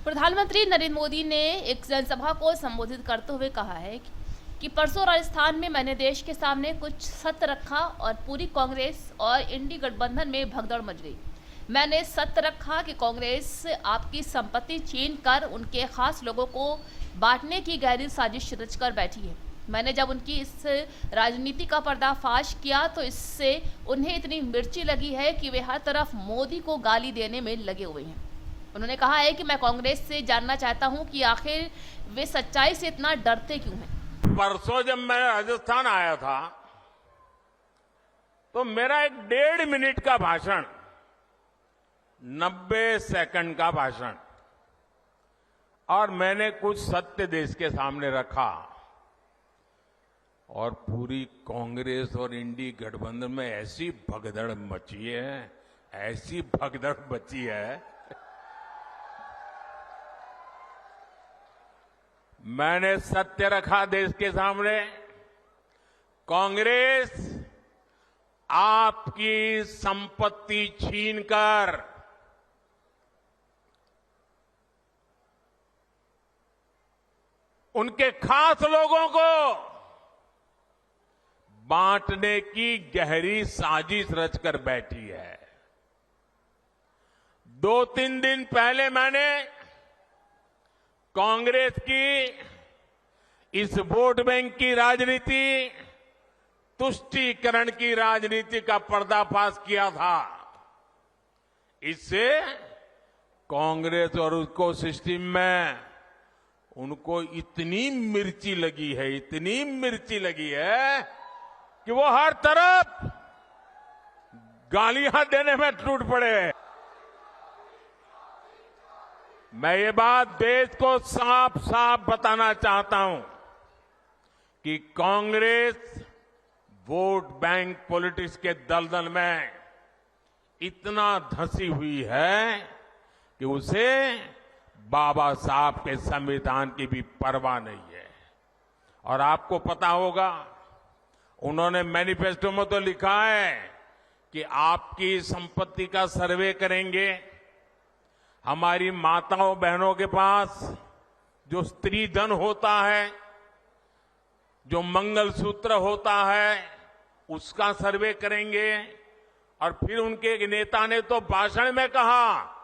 प्रधानमंत्री नरेंद्र मोदी ने एक जनसभा को संबोधित करते हुए कहा है कि परसों राजस्थान में मैंने देश के सामने कुछ सत्य रखा और पूरी कांग्रेस और इंडी गठबंधन में भगदड़ मच गई। मैंने सत्य रखा कि कांग्रेस आपकी संपत्ति छीन कर उनके खास लोगों को बांटने की गहरी साजिश रचकर बैठी है। मैंने जब उनकी इस राजनीति का पर्दाफाश किया तो इससे उन्हें इतनी मिर्ची लगी है कि वे हर तरफ मोदी को गाली देने में लगे हुए हैं। उन्होंने कहा है कि मैं कांग्रेस से जानना चाहता हूं कि आखिर वे सच्चाई से इतना डरते क्यों हैं। परसों जब मैं राजस्थान आया था तो मेरा एक 1.5 मिनट का भाषण 90 सेकंड का भाषण और मैंने कुछ सत्य देश के सामने रखा और पूरी कांग्रेस और इंडी गठबंधन में ऐसी भगदड़ मची है, ऐसी भगदड़ मची है। मैंने सत्य रखा देश के सामने। कांग्रेस आपकी संपत्ति छीनकर उनके खास लोगों को बांटने की गहरी साजिश रचकर बैठी है। 2-3 दिन पहले मैंने कांग्रेस की इस वोट बैंक की राजनीति, तुष्टीकरण की राजनीति का पर्दाफाश किया था। इससे कांग्रेस और उसको सिस्टम में उनको इतनी मिर्ची लगी है, इतनी मिर्ची लगी है कि वो हर तरफ गालियां देने में टूट पड़े। मैं ये बात देश को साफ साफ बताना चाहता हूं कि कांग्रेस वोट बैंक पॉलिटिक्स के दलदल में इतना धंसी हुई है कि उसे बाबा साहब के संविधान की भी परवाह नहीं है। और आपको पता होगा, उन्होंने मैनिफेस्टो में तो लिखा है कि आपकी संपत्ति का सर्वे करेंगे। हमारी माताओं बहनों के पास जो स्त्री धन होता है, जो मंगलसूत्र होता है, उसका सर्वे करेंगे। और फिर उनके एक नेता ने तो भाषण में कहा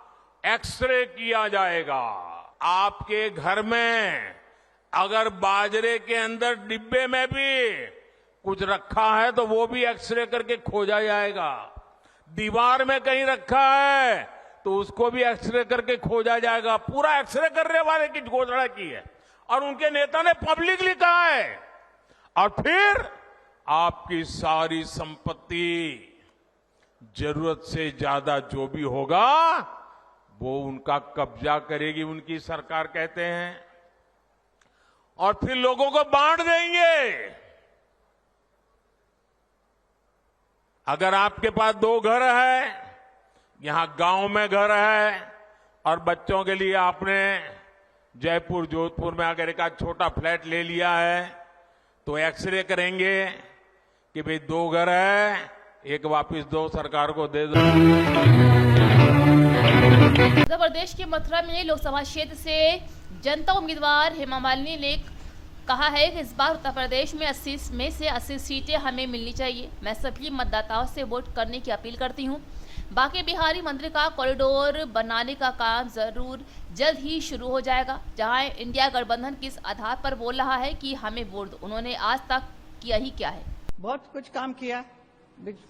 एक्सरे किया जाएगा। आपके घर में अगर बाजरे के अंदर डिब्बे में भी कुछ रखा है तो वो भी एक्सरे करके खोजा जाएगा। दीवार में कहीं रखा है तो उसको भी एक्सरे करके खोजा जाएगा। पूरा एक्सरे करने वाले की घोषणा की है और उनके नेता ने पब्लिकली कहा है। और फिर आपकी सारी संपत्ति, जरूरत से ज्यादा जो भी होगा वो उनका कब्जा करेगी उनकी सरकार, कहते हैं, और फिर लोगों को बांट देंगे। अगर आपके पास 2 घर है, यहां गांव में घर है और बच्चों के लिए आपने जयपुर जोधपुर में अगर एक छोटा फ्लैट ले लिया है तो एक्सरे करेंगे कि भाई 2 घर है, एक वापस दो, सरकार को दे दो। उत्तर प्रदेश के मथुरा में लोकसभा क्षेत्र से जनता उम्मीदवार हेमा मालिनी ने कहा है कि इस बार उत्तर प्रदेश में 80 में से 80 सीटें हमें मिलनी चाहिए। मैं सभी मतदाताओं से वोट करने की अपील करती हूं। बाकी बिहारी मंदिर का कॉरिडोर बनाने का काम जरूर जल्द ही शुरू हो जाएगा। जहां इंडिया गठबंधन किस आधार पर बोल रहा है कि हमें वोट दो, उन्होंने आज तक किया ही क्या है। बहुत कुछ काम किया,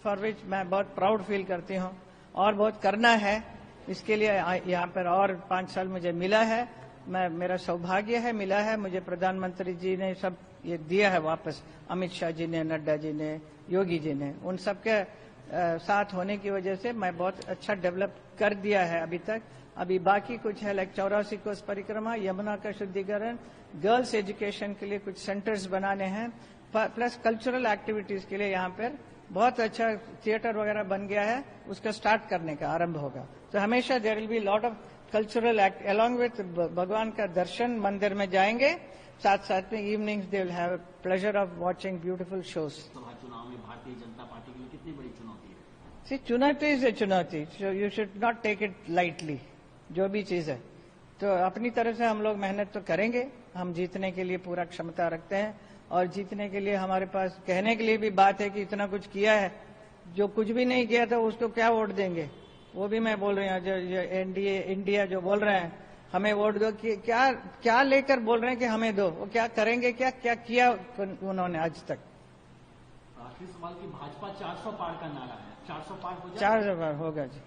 फॉर विच मैं बहुत प्राउड फील करती हूँ, और बहुत करना है। इसके लिए यहाँ पर और 5 साल मुझे मिला है। मेरा सौभाग्य है, मिला है मुझे। प्रधानमंत्री जी ने सब ये दिया है वापस, अमित शाह जी ने, नड्डा जी ने, योगी जी ने, उन सबके साथ होने की वजह से मैं बहुत अच्छा डेवलप कर दिया है अभी तक। अभी बाकी कुछ है, लाइक 84 कोस परिक्रमा, यमुना का शुद्धिकरण, गर्ल्स एजुकेशन के लिए कुछ सेंटर्स बनाने हैं, प्लस कल्चरल एक्टिविटीज के लिए यहाँ पर बहुत अच्छा थिएटर वगैरह बन गया है, उसका स्टार्ट करने का आरंभ होगा। तो हमेशा there will be lot of cultural act along with भगवान का दर्शन मंदिर में जाएंगे, साथ साथ में evenings they will have pleasure of watching beautiful shows. चुनाव में भारतीय जनता पार्टी के लिए कितनी बड़ी चुनौती है? सी, चुनौती इज ए चुनौती, you should not take it lightly. जो भी चीज है, तो अपनी तरफ से हम लोग मेहनत तो करेंगे, हम जीतने के लिए पूरा क्षमता रखते हैं और जीतने के लिए हमारे पास कहने के लिए भी बात है कि इतना कुछ किया है। जो कुछ भी नहीं किया था उसको क्या वोट देंगे, वो भी मैं बोल रही हूँ। जो एनडीए इंडिया जो बोल रहे हैं हमें वोट दो, कि क्या लेकर बोल रहे हैं कि हमें दो, वो क्या करेंगे, क्या क्या किया उन्होंने आज तक। आखिरी सवाल की भाजपा 400 पार का नारा है, 400 पार हो जाए? 400 पार होगा जी।